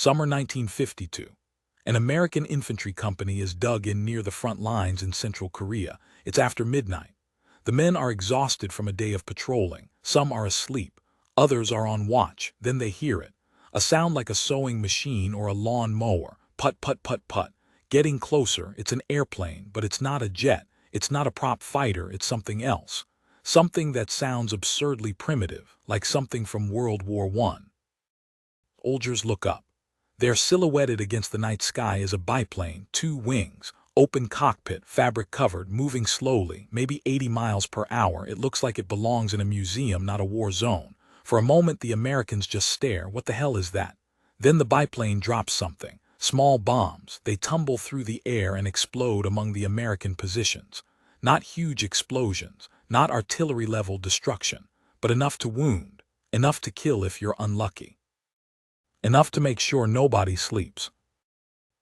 Summer 1952. An American infantry company is dug in near the front lines in central Korea. It's after midnight. The men are exhausted from a day of patrolling. Some are asleep. Others are on watch. Then they hear it. A sound like a sewing machine or a lawn mower. Putt-putt-putt-putt. Getting closer. It's an airplane, but it's not a jet. It's not a prop fighter. It's something else. Something that sounds absurdly primitive, like something from World War I. Soldiers look up. They're silhouetted against the night sky as a biplane, 2 wings, open cockpit, fabric covered, moving slowly, maybe 80 miles per hour. It looks like it belongs in a museum, not a war zone. For a moment, the Americans just stare. What the hell is that? Then the biplane drops something. Small bombs. They tumble through the air and explode among the American positions. Not huge explosions, not artillery-level destruction, but enough to wound, enough to kill if you're unlucky. Enough to make sure nobody sleeps.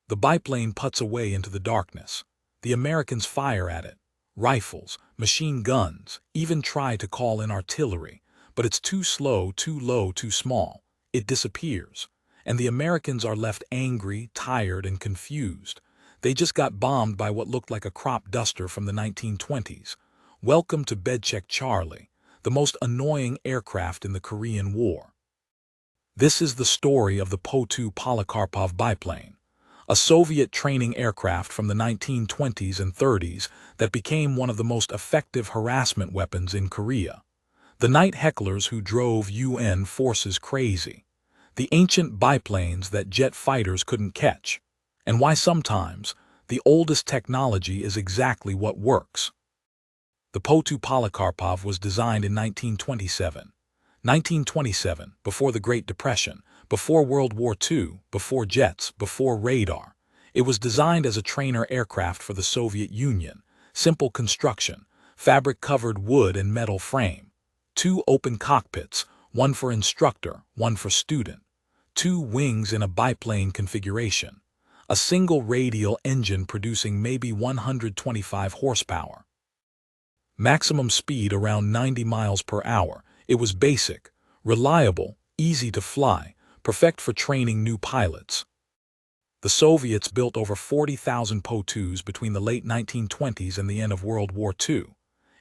The biplane puts away into the darkness. The Americans fire at it. Rifles, machine guns, even try to call in artillery, but it's too slow, too low, too small. It disappears. And the Americans are left angry, tired, and confused. They just got bombed by what looked like a crop duster from the 1920s. Welcome to Bedcheck Charlie, the most annoying aircraft in the Korean War. This is the story of the Po-2 Polikarpov biplane, a Soviet training aircraft from the 1920s and 30s that became one of the most effective harassment weapons in Korea. The night hecklers who drove UN forces crazy. The ancient biplanes that jet fighters couldn't catch. And why sometimes the oldest technology is exactly what works. The Po-2 Polikarpov was designed in 1927. 1927, before the Great Depression, before World War II, before jets, before radar. It was designed as a trainer aircraft for the Soviet Union. Simple construction, fabric-covered wood and metal frame. 2 open cockpits, one for instructor, one for student. 2 wings in a biplane configuration. A single radial engine producing maybe 125 horsepower. Maximum speed around 90 miles per hour. It was basic, reliable, easy to fly, perfect for training new pilots. The Soviets built over 40,000 Po-2s between the late 1920s and the end of World War II.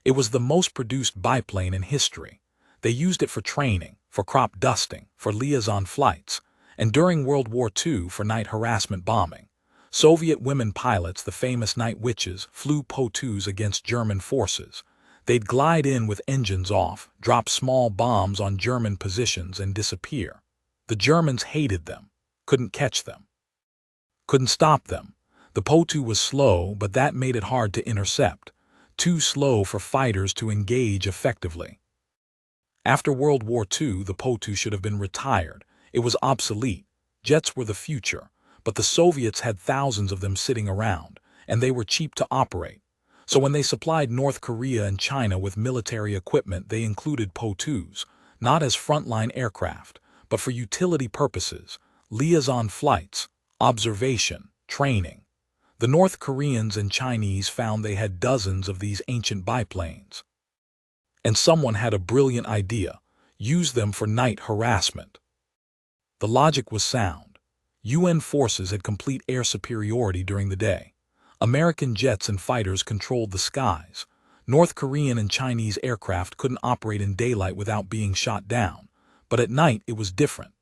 It was the most produced biplane in history. They used it for training, for crop dusting, for liaison flights, and during World War II for night harassment bombing. Soviet women pilots, the famous night witches, flew Po-2s against German forces. They'd glide in with engines off, drop small bombs on German positions, and disappear. The Germans hated them, couldn't catch them, couldn't stop them. The Po-2 was slow, but that made it hard to intercept. Too slow for fighters to engage effectively. After World War II, the Po-2 should have been retired. It was obsolete. Jets were the future, but the Soviets had thousands of them sitting around, and they were cheap to operate. So when they supplied North Korea and China with military equipment, they included Po-2s, not as frontline aircraft, but for utility purposes, liaison flights, observation, training. The North Koreans and Chinese found they had dozens of these ancient biplanes. And someone had a brilliant idea: use them for night harassment. The logic was sound. UN forces had complete air superiority during the day. American jets and fighters controlled the skies. North Korean and Chinese aircraft couldn't operate in daylight without being shot down. But at night it was different.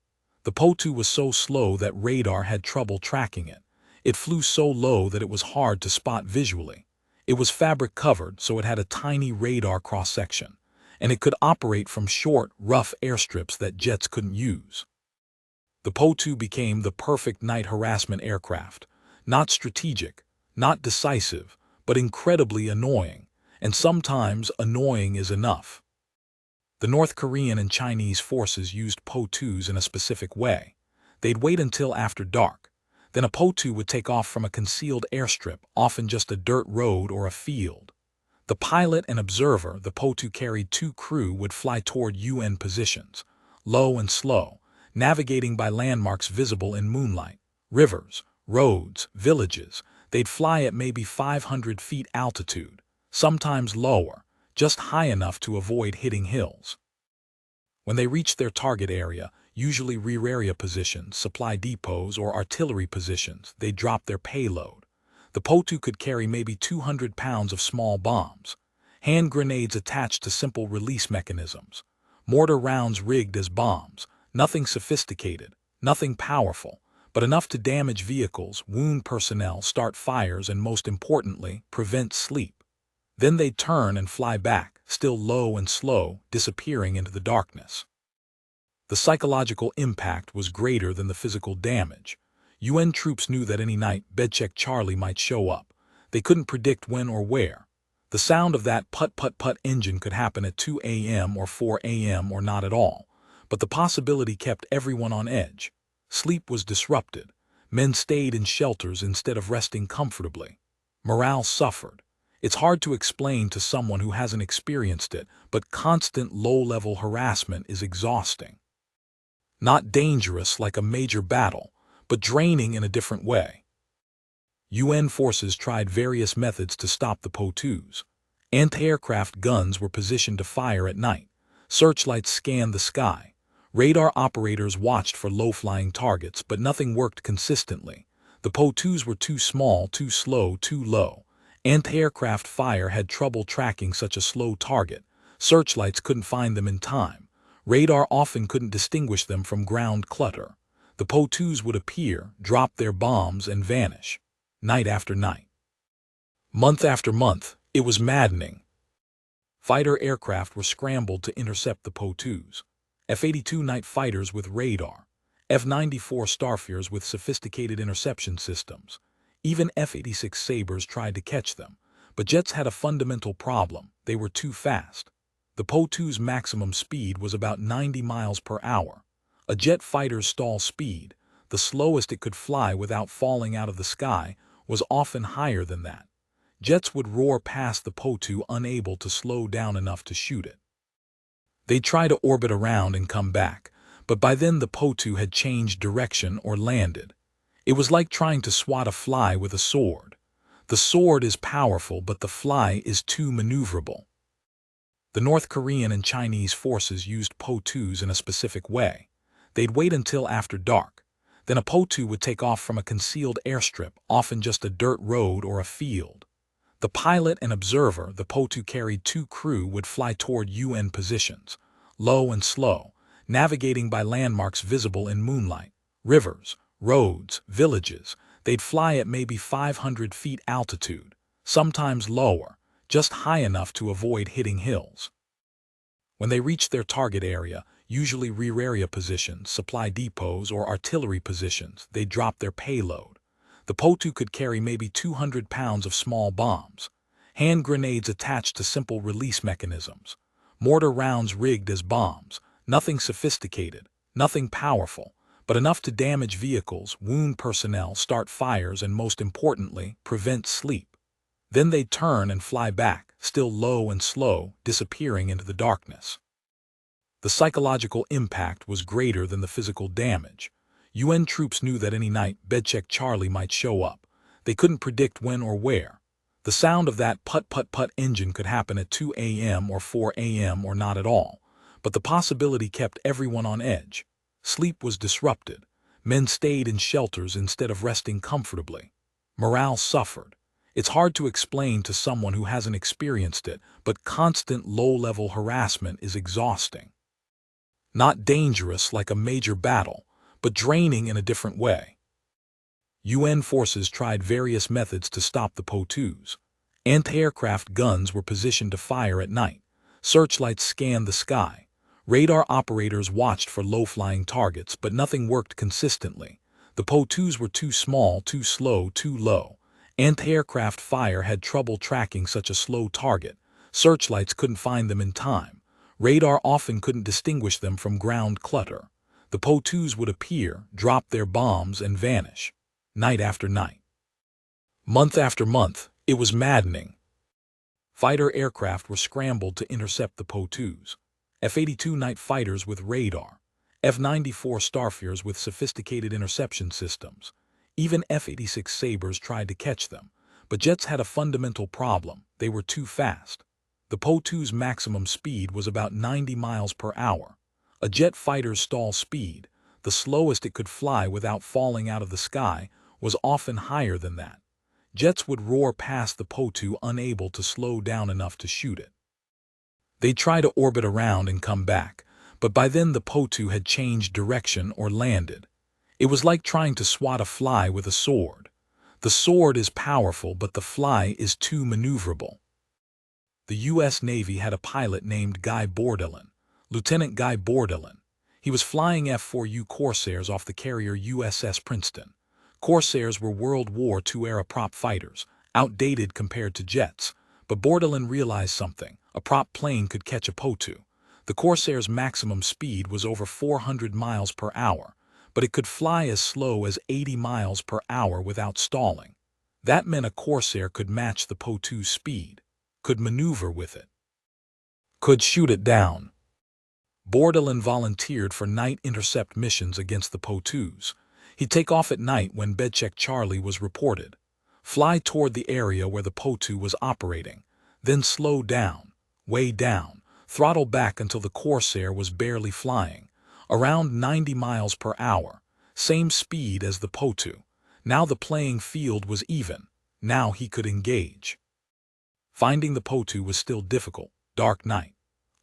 The Po-2 was so slow that radar had trouble tracking it. It flew so low that it was hard to spot visually. It was fabric covered, so it had a tiny radar cross-section, and it could operate from short, rough airstrips that jets couldn't use. The Po-2 became the perfect night harassment aircraft. Not strategic, not decisive, but incredibly annoying, and sometimes annoying is enough. The North Korean and Chinese forces used Po-2s in a specific way. They'd wait until after dark. Then a Po-2 would take off from a concealed airstrip, often just a dirt road or a field. The pilot and observer, the Po-2 carried 2 crew, would fly toward UN positions, low and slow, navigating by landmarks visible in moonlight, rivers, roads, villages. They'd fly at maybe 500 feet altitude, sometimes lower, just high enough to avoid hitting hills. When they reached their target area, usually rear area positions, supply depots, or artillery positions. They'd drop their payload. The Po-2 could carry maybe 200 pounds of small bombs, hand grenades attached to simple release mechanisms, mortar rounds rigged as bombs, nothing sophisticated, nothing powerful, but enough to damage vehicles, wound personnel, start fires, and most importantly, prevent sleep. Then they'd turn and fly back, still low and slow, disappearing into the darkness. The psychological impact was greater than the physical damage. UN troops knew that any night Bedcheck Charlie might show up. They couldn't predict when or where. The sound of that putt-putt-putt engine could happen at 2 a.m. or 4 a.m. or not at all, but the possibility kept everyone on edge. Sleep was disrupted. Men stayed in shelters instead of resting comfortably. Morale suffered. It's hard to explain to someone who hasn't experienced it, but constant low-level harassment is exhausting. Not dangerous like a major battle, but draining in a different way. UN forces tried various methods to stop the Po-2s. Anti-aircraft guns were positioned to fire at night. Searchlights scanned the sky. Radar operators watched for low-flying targets, but nothing worked consistently. The Po-2s were too small, too slow, too low. Anti-aircraft fire had trouble tracking such a slow target. Searchlights couldn't find them in time. Radar often couldn't distinguish them from ground clutter. The Po-2s would appear, drop their bombs, and vanish. Night after night. Month after month, it was maddening. Fighter aircraft were scrambled to intercept the Po-2s. F-82 night fighters with radar. F-94 Starfighers with sophisticated interception systems. Even F-86 Sabres tried to catch them, but jets had a fundamental problem. They were too fast. The Po-2's maximum speed was about 90 miles per hour. A jet fighter's stall speed, the slowest it could fly without falling out of the sky, was often higher than that. Jets would roar past the Po-2 unable to slow down enough to shoot it. They'd try to orbit around and come back, but by then the Po-2 had changed direction or landed. It was like trying to swat a fly with a sword. The sword is powerful, but the fly is too maneuverable. The North Korean and Chinese forces used Po-2s in a specific way. They'd wait until after dark. Then a Po-2 would take off from a concealed airstrip, often just a dirt road or a field. The pilot and observer, the Po-2 carried 2 crew, would fly toward UN positions, low and slow, navigating by landmarks visible in moonlight, rivers, roads, villages. They'd fly at maybe 500 feet altitude, sometimes lower, just high enough to avoid hitting hills. When they reached their target area, usually rear area positions, supply depots, or artillery positions, they'd drop their payload. The Po-2 could carry maybe 200 pounds of small bombs, hand grenades attached to simple release mechanisms, mortar rounds rigged as bombs, nothing sophisticated, nothing powerful, but enough to damage vehicles, wound personnel, start fires, and most importantly, prevent sleep. Then they'd turn and fly back, still low and slow, disappearing into the darkness. The psychological impact was greater than the physical damage. UN troops knew that any night Bedcheck Charlie might show up. They couldn't predict when or where. The sound of that putt-putt-putt engine could happen at 2 a.m. or 4 a.m. or not at all, but the possibility kept everyone on edge. Sleep was disrupted. Men stayed in shelters instead of resting comfortably. Morale suffered. It's hard to explain to someone who hasn't experienced it, but constant low-level harassment is exhausting. Not dangerous like a major battle, but draining in a different way. UN forces tried various methods to stop the Po-2s. Anti-aircraft guns were positioned to fire at night. Searchlights scanned the sky. Radar operators watched for low-flying targets, but nothing worked consistently. The Po-2s were too small, too slow, too low. Anti-aircraft fire had trouble tracking such a slow target. Searchlights couldn't find them in time. Radar often couldn't distinguish them from ground clutter. The Po-2s would appear, drop their bombs, and vanish. Night after night. Month after month, it was maddening. Fighter aircraft were scrambled to intercept the Po-2s. F-82 night fighters with radar. F-94 Starfighers with sophisticated interception systems. Even F-86 Sabres tried to catch them, but jets had a fundamental problem. They were too fast. The Po-2's maximum speed was about 90 miles per hour. A jet fighter's stall speed, the slowest it could fly without falling out of the sky, was often higher than that. Jets would roar past the Po-2 unable to slow down enough to shoot it. They'd try to orbit around and come back, but by then the Po-2 had changed direction or landed. It was like trying to swat a fly with a sword. The sword is powerful, but the fly is too maneuverable. The U.S. Navy had a pilot named Guy Bordelon, Lieutenant Guy Bordelon. He was flying F-4U Corsairs off the carrier USS Princeton. Corsairs were World War II-era prop fighters, outdated compared to jets, but Bordelon realized something. A prop plane could catch a Po-2. The Corsair's maximum speed was over 400 miles per hour, but it could fly as slow as 80 miles per hour without stalling. That meant a Corsair could match the Po-2's speed, could maneuver with it, could shoot it down. Bordelon volunteered for night intercept missions against the Po-2s. He'd take off at night when Bedcheck Charlie was reported, fly toward the area where the Po-2 was operating, then slow down, way down, throttle back until the Corsair was barely flying, around 90 miles per hour, same speed as the Po-2. Now the playing field was even. Now he could engage. Finding the Po-2 was still difficult. Dark night.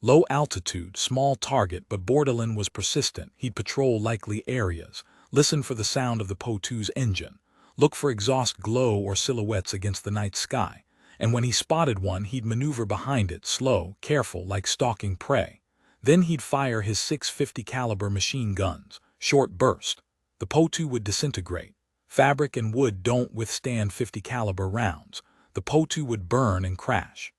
Low altitude, small target, but Bordelon was persistent. He'd patrol likely areas, listen for the sound of the Po-2's engine, look for exhaust glow or silhouettes against the night sky, and when he spotted one, he'd maneuver behind it, slow, careful, like stalking prey. Then he'd fire his 650 caliber machine guns, short burst. The Po-2 would disintegrate. Fabric and wood don't withstand 50 caliber rounds. The Po-2 would burn and crash.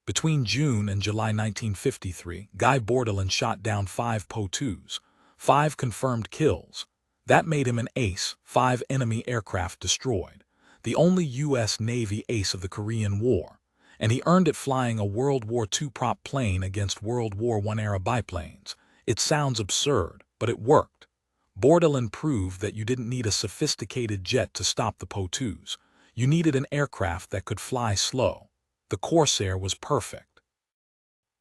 Between June and July 1953, Guy Bordelon shot down 5 Po-2s, 5 confirmed kills. That made him an ace, 5 enemy aircraft destroyed, the only U.S. Navy ace of the Korean War, and he earned it flying a World War II prop plane against World War I-era biplanes. It sounds absurd, but it worked. Bordelon proved that you didn't need a sophisticated jet to stop the Po-2s. You needed an aircraft that could fly slow. The Corsair was perfect.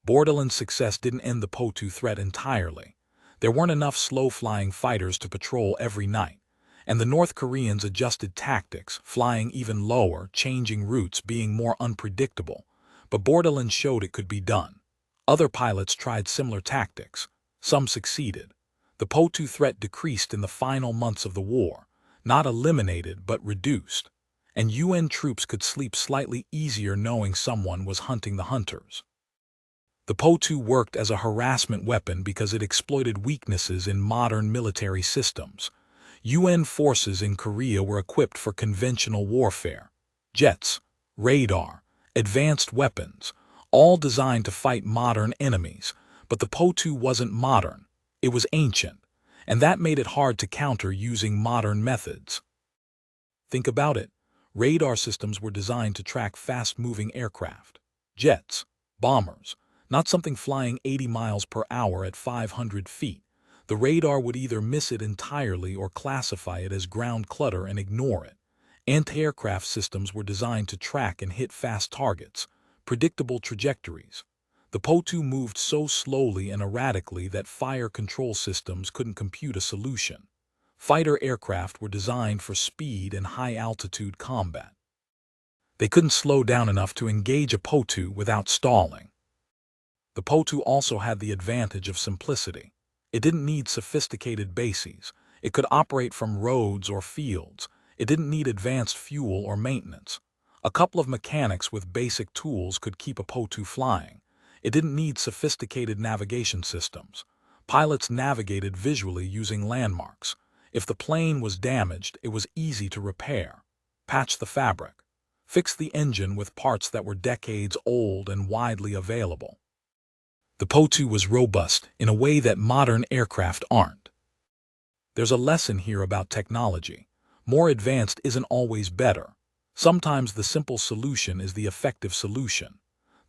Bordelon's success didn't end the Po-2 threat entirely. There weren't enough slow-flying fighters to patrol every night, and the North Koreans adjusted tactics, flying even lower, changing routes, being more unpredictable. But Bordelon showed it could be done. Other pilots tried similar tactics. Some succeeded. The Po-2 threat decreased in the final months of the war, not eliminated but reduced, and UN troops could sleep slightly easier knowing someone was hunting the hunters. The Po-2 worked as a harassment weapon because it exploited weaknesses in modern military systems. UN forces in Korea were equipped for conventional warfare. Jets, radar, advanced weapons, all designed to fight modern enemies. But the Po-2 wasn't modern. It was ancient, and that made it hard to counter using modern methods. Think about it. Radar systems were designed to track fast-moving aircraft. Jets, bombers, not something flying 80 miles per hour at 500 feet. The radar would either miss it entirely or classify it as ground clutter and ignore it. Anti-aircraft systems were designed to track and hit fast targets, predictable trajectories. The Po-2 moved so slowly and erratically that fire control systems couldn't compute a solution. Fighter aircraft were designed for speed and high-altitude combat. They couldn't slow down enough to engage a Po-2 without stalling. The Po-2 also had the advantage of simplicity. It didn't need sophisticated bases. It could operate from roads or fields. It didn't need advanced fuel or maintenance. A couple of mechanics with basic tools could keep a Po-2 flying. It didn't need sophisticated navigation systems. Pilots navigated visually using landmarks. If the plane was damaged, it was easy to repair. Patch the fabric. Fix the engine with parts that were decades old and widely available. The Po-2 was robust in a way that modern aircraft aren't. There's a lesson here about technology. More advanced isn't always better. Sometimes the simple solution is the effective solution.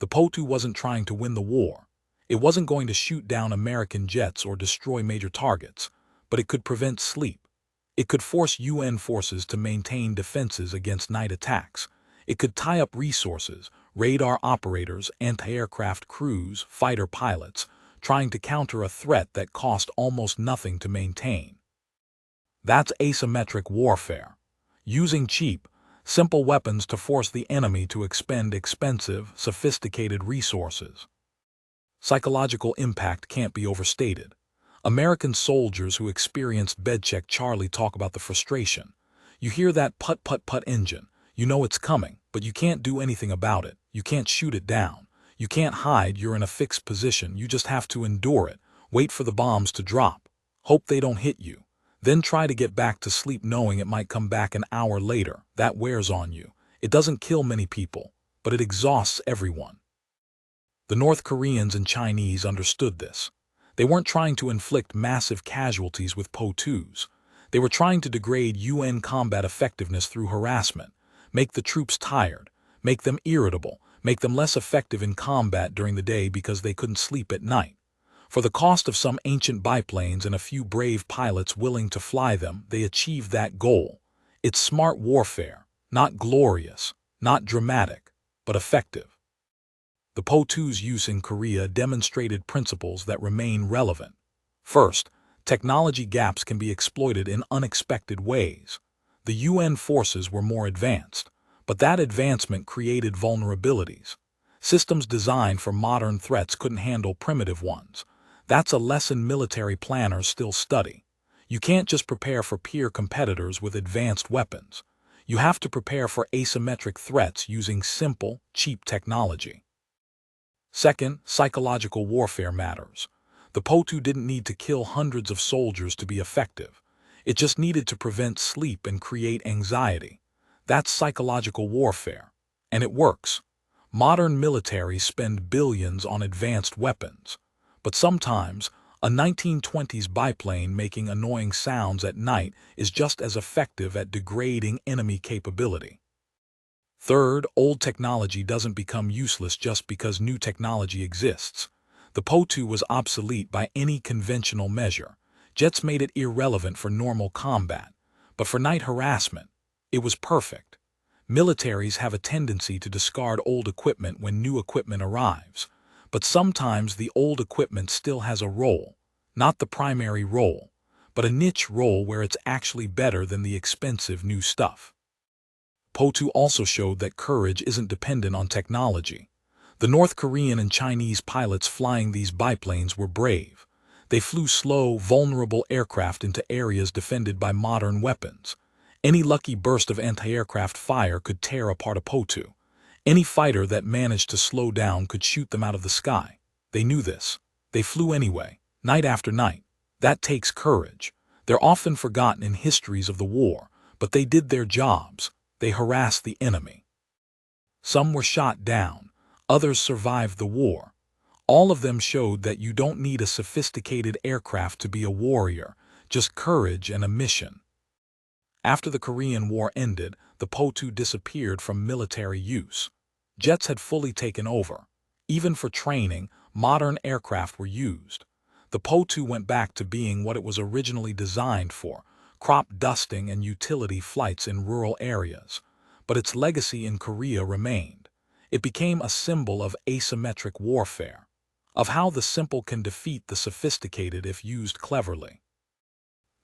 The Po-2 wasn't trying to win the war. It wasn't going to shoot down American jets or destroy major targets, but it could prevent sleep. It could force UN forces to maintain defenses against night attacks. It could tie up resources, radar operators, anti-aircraft crews, fighter pilots, trying to counter a threat that cost almost nothing to maintain. That's asymmetric warfare, using cheap, simple weapons to force the enemy to expend expensive, sophisticated resources. Psychological impact can't be overstated. American soldiers who experienced Bedcheck Charlie talk about the frustration. You hear that putt-putt-putt engine, you know it's coming, but you can't do anything about it. You can't shoot it down. You can't hide, you're in a fixed position, you just have to endure it, wait for the bombs to drop, hope they don't hit you, then try to get back to sleep knowing it might come back an hour later. That wears on you. It doesn't kill many people, but it exhausts everyone. The North Koreans and Chinese understood this. They weren't trying to inflict massive casualties with Po-2s. They were trying to degrade UN combat effectiveness through harassment, make the troops tired, make them irritable, make them less effective in combat during the day because they couldn't sleep at night. For the cost of some ancient biplanes and a few brave pilots willing to fly them, they achieved that goal. It's smart warfare, not glorious, not dramatic, but effective. The Po-2's use in Korea demonstrated principles that remain relevant. First, technology gaps can be exploited in unexpected ways. The UN forces were more advanced, but that advancement created vulnerabilities. Systems designed for modern threats couldn't handle primitive ones. That's a lesson military planners still study. You can't just prepare for peer competitors with advanced weapons. You have to prepare for asymmetric threats using simple, cheap technology. Second, psychological warfare matters. The Po-2 didn't need to kill hundreds of soldiers to be effective. It just needed to prevent sleep and create anxiety. That's psychological warfare. And it works. Modern militaries spend billions on advanced weapons. But sometimes, a 1920s biplane making annoying sounds at night is just as effective at degrading enemy capability. Third, old technology doesn't become useless just because new technology exists. The Po-2 was obsolete by any conventional measure. Jets made it irrelevant for normal combat. But for night harassment, it was perfect. Militaries have a tendency to discard old equipment when new equipment arrives. But sometimes the old equipment still has a role, not the primary role, but a niche role where it's actually better than the expensive new stuff. Po-2 also showed that courage isn't dependent on technology. The North Korean and Chinese pilots flying these biplanes were brave. They flew slow, vulnerable aircraft into areas defended by modern weapons. Any lucky burst of anti-aircraft fire could tear apart a Po-2. Any fighter that managed to slow down could shoot them out of the sky. They knew this. They flew anyway, night after night. That takes courage. They're often forgotten in histories of the war, but they did their jobs. They harassed the enemy. Some were shot down. Others survived the war. All of them showed that you don't need a sophisticated aircraft to be a warrior, just courage and a mission. After the Korean War ended, the Po-2 disappeared from military use. Jets had fully taken over. Even for training, modern aircraft were used. The Po-2 went back to being what it was originally designed for, crop dusting and utility flights in rural areas. But its legacy in Korea remained. It became a symbol of asymmetric warfare, of how the simple can defeat the sophisticated if used cleverly.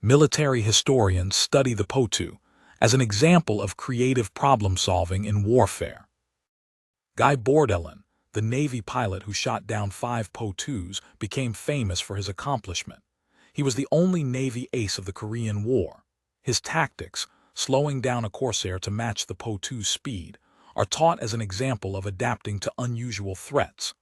Military historians study the Po-2 as an example of creative problem-solving in warfare. Guy Bordelon, the Navy pilot who shot down 5 Po-2s, became famous for his accomplishment. He was the only Navy ace of the Korean War. His tactics, slowing down a Corsair to match the Po-2's speed, are taught as an example of adapting to unusual threats.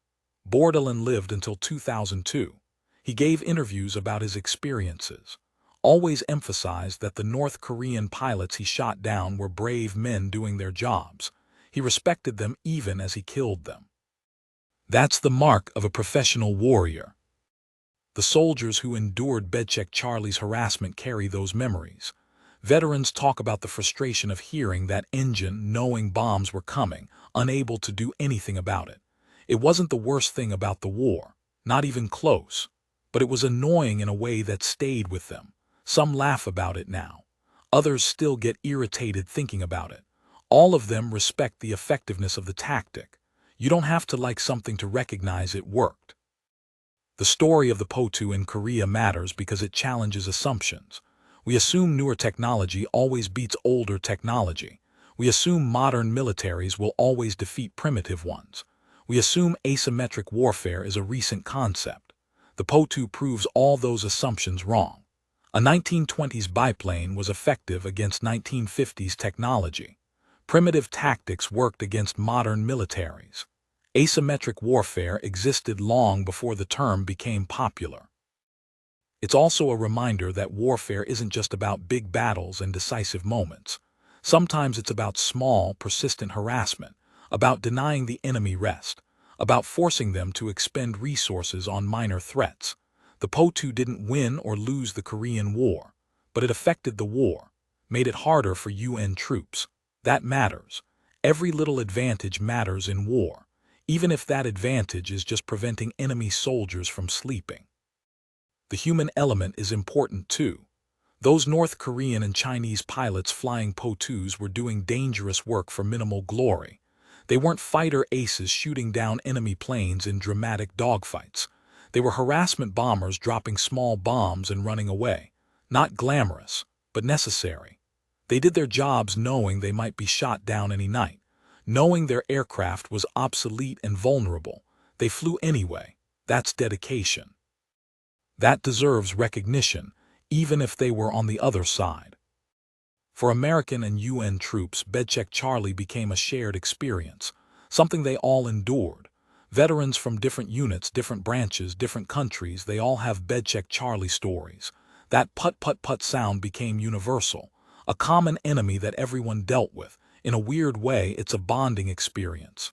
Bordelon lived until 2002. He gave interviews about his experiences, always emphasized that the North Korean pilots he shot down were brave men doing their jobs. He respected them even as he killed them. That's the mark of a professional warrior. The soldiers who endured Bedcheck Charlie's harassment carry those memories. Veterans talk about the frustration of hearing that engine, knowing bombs were coming, unable to do anything about it. It wasn't the worst thing about the war, not even close, but it was annoying in a way that stayed with them. Some laugh about it now. Others still get irritated thinking about it. All of them respect the effectiveness of the tactic. You don't have to like something to recognize it worked. The story of the Po-2 in Korea matters because it challenges assumptions. We assume newer technology always beats older technology. We assume modern militaries will always defeat primitive ones. We assume asymmetric warfare is a recent concept. The Po-2 proves all those assumptions wrong. A 1920s biplane was effective against 1950s technology. Primitive tactics worked against modern militaries. Asymmetric warfare existed long before the term became popular. It's also a reminder that warfare isn't just about big battles and decisive moments. Sometimes it's about small, persistent harassment, about denying the enemy rest, about forcing them to expend resources on minor threats. The Po-2 didn't win or lose the Korean War, but it affected the war, made it harder for UN troops. That matters. Every little advantage matters in war, even if that advantage is just preventing enemy soldiers from sleeping. The human element is important too. Those North Korean and Chinese pilots flying Po-2s were doing dangerous work for minimal glory. They weren't fighter aces shooting down enemy planes in dramatic dogfights. They were harassment bombers dropping small bombs and running away. Not glamorous, but necessary. They did their jobs knowing they might be shot down any night. Knowing their aircraft was obsolete and vulnerable, they flew anyway. That's dedication. That deserves recognition, even if they were on the other side. For American and UN troops, Bedcheck Charlie became a shared experience, something they all endured. Veterans from different units, different branches, different countries, they all have Bedcheck Charlie stories. That putt-putt-putt sound became universal, a common enemy that everyone dealt with. In a weird way, it's a bonding experience.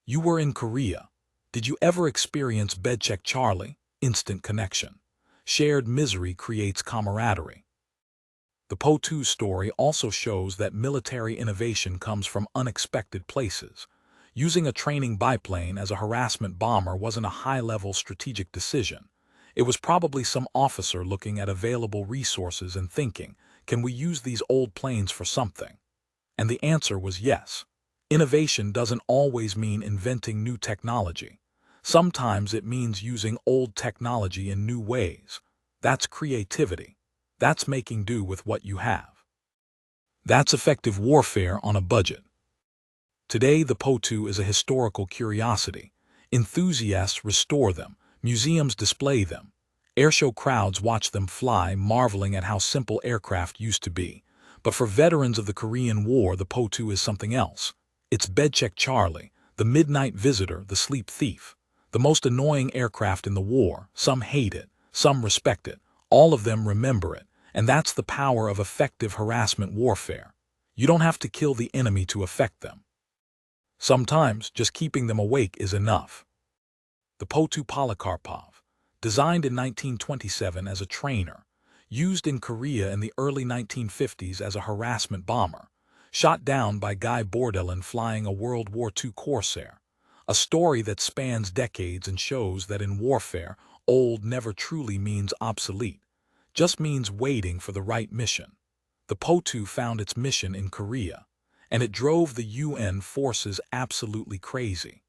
You were in Korea. Did you ever experience Bedcheck Charlie? Instant connection. Shared misery creates camaraderie. The Po-2 story also shows that military innovation comes from unexpected places. Using a training biplane as a harassment bomber wasn't a high-level strategic decision. It was probably some officer looking at available resources and thinking, can we use these old planes for something? And the answer was yes. Innovation doesn't always mean inventing new technology. Sometimes it means using old technology in new ways. That's creativity. That's making do with what you have. That's effective warfare on a budget. Today, the Po-2 is a historical curiosity. Enthusiasts restore them. Museums display them. Airshow crowds watch them fly, marveling at how simple aircraft used to be. But for veterans of the Korean War, the Po-2 is something else. It's Bedcheck Charlie, the midnight visitor, the sleep thief. The most annoying aircraft in the war. Some hate it, some respect it. All of them remember it. And that's the power of effective harassment warfare. You don't have to kill the enemy to affect them. Sometimes just keeping them awake is enough. The Po-2 Polikarpov, designed in 1927 as a trainer, used in Korea in the early 1950s as a harassment bomber, shot down by Guy Bordelon flying a World War II Corsair, a story that spans decades and shows that in warfare, old never truly means obsolete, just means waiting for the right mission. The Po-2 found its mission in Korea, and it drove the UN forces absolutely crazy.